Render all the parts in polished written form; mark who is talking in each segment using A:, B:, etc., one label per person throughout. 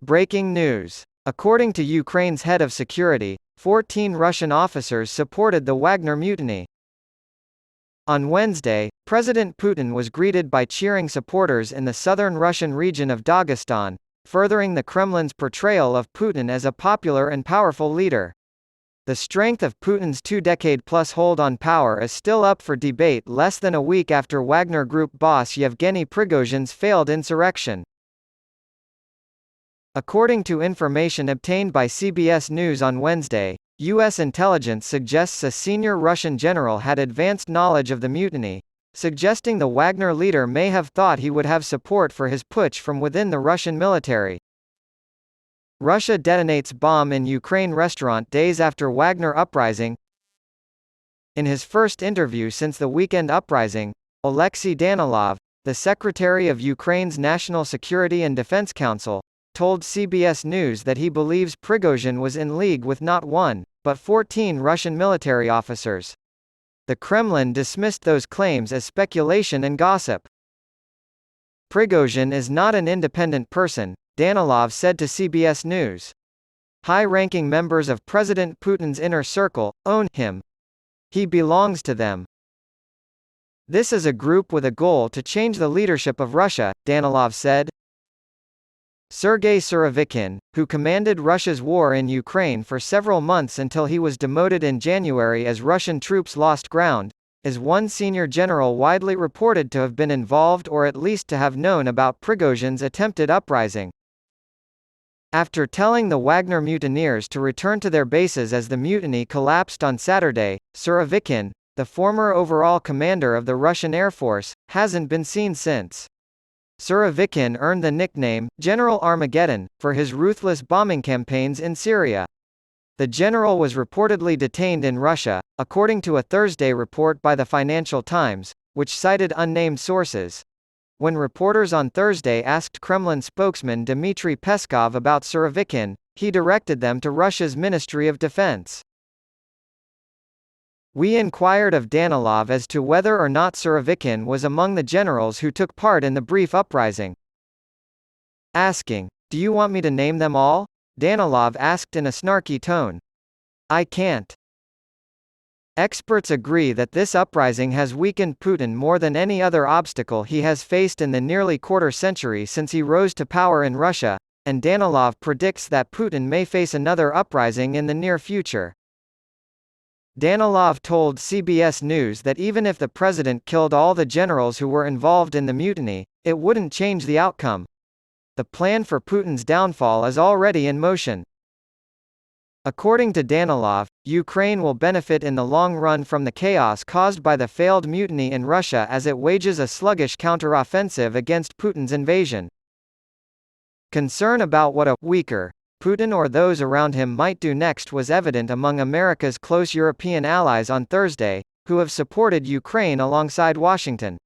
A: Breaking news. According to Ukraine's head of security, 14 Russian officers supported the Wagner mutiny. On Wednesday, President Putin was greeted by cheering supporters in the southern Russian region of Dagestan, furthering the Kremlin's portrayal of Putin as a popular and powerful leader. The strength of Putin's two-decade-plus hold on power is still up for debate less than a week after Wagner Group boss Yevgeny Prigozhin's failed insurrection. According to information obtained by CBS News on Wednesday, U.S. intelligence suggests a senior Russian general had advanced knowledge of the mutiny, suggesting the Wagner leader may have thought he would have support for his putsch from within the Russian military. Russia detonates bomb in Ukraine restaurant days after Wagner uprising. In his first interview since the weekend uprising, Alexei Danilov, the secretary of Ukraine's National Security and Defense Council, told CBS News that he believes Prigozhin was in league with not one, but 14 Russian military officers. The Kremlin dismissed those claims as speculation and gossip. Prigozhin is not an independent person, Danilov said to CBS News. High-ranking members of President Putin's inner circle own him. He belongs to them. This is a group with a goal to change the leadership of Russia, Danilov said. Sergei Surovikin, who commanded Russia's war in Ukraine for several months until he was demoted in January as Russian troops lost ground, is one senior general widely reported to have been involved or at least to have known about Prigozhin's attempted uprising. After telling the Wagner mutineers to return to their bases as the mutiny collapsed on Saturday, Surovikin, the former overall commander of the Russian Air Force, hasn't been seen since. Surovikin earned the nickname, General Armageddon, for his ruthless bombing campaigns in Syria. The general was reportedly detained in Russia, according to a Thursday report by the Financial Times, which cited unnamed sources. When reporters on Thursday asked Kremlin spokesman Dmitry Peskov about Surovikin, he directed them to Russia's Ministry of Defense. We inquired of Danilov as to whether or not Surovikin was among the generals who took part in the brief uprising. Asking, "Do you want me to name them all?" Danilov asked in a snarky tone. "I can't." Experts agree that this uprising has weakened Putin more than any other obstacle he has faced in the nearly quarter-century since he rose to power in Russia, and Danilov predicts that Putin may face another uprising in the near future. Danilov told CBS News that even if the president killed all the generals who were involved in the mutiny, it wouldn't change the outcome. The plan for Putin's downfall is already in motion. According to Danilov, Ukraine will benefit in the long run from the chaos caused by the failed mutiny in Russia as it wages a sluggish counteroffensive against Putin's invasion. Concern about what a weaker Putin or those around him might do next was evident among America's close European allies on Thursday, who have supported Ukraine alongside Washington.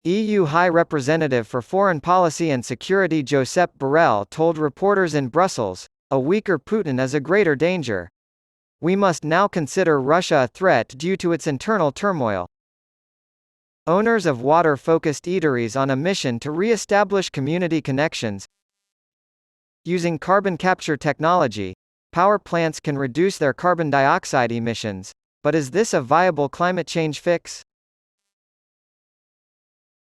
A: EU High Representative for Foreign Policy and Security Josep Borrell told reporters in Brussels, "A weaker Putin is a greater danger. We must now consider Russia a threat due to its internal turmoil." Owners of water-focused eateries on a mission to re-establish community connections. Using carbon capture technology, power plants can reduce their carbon dioxide emissions, but is this a viable climate change fix?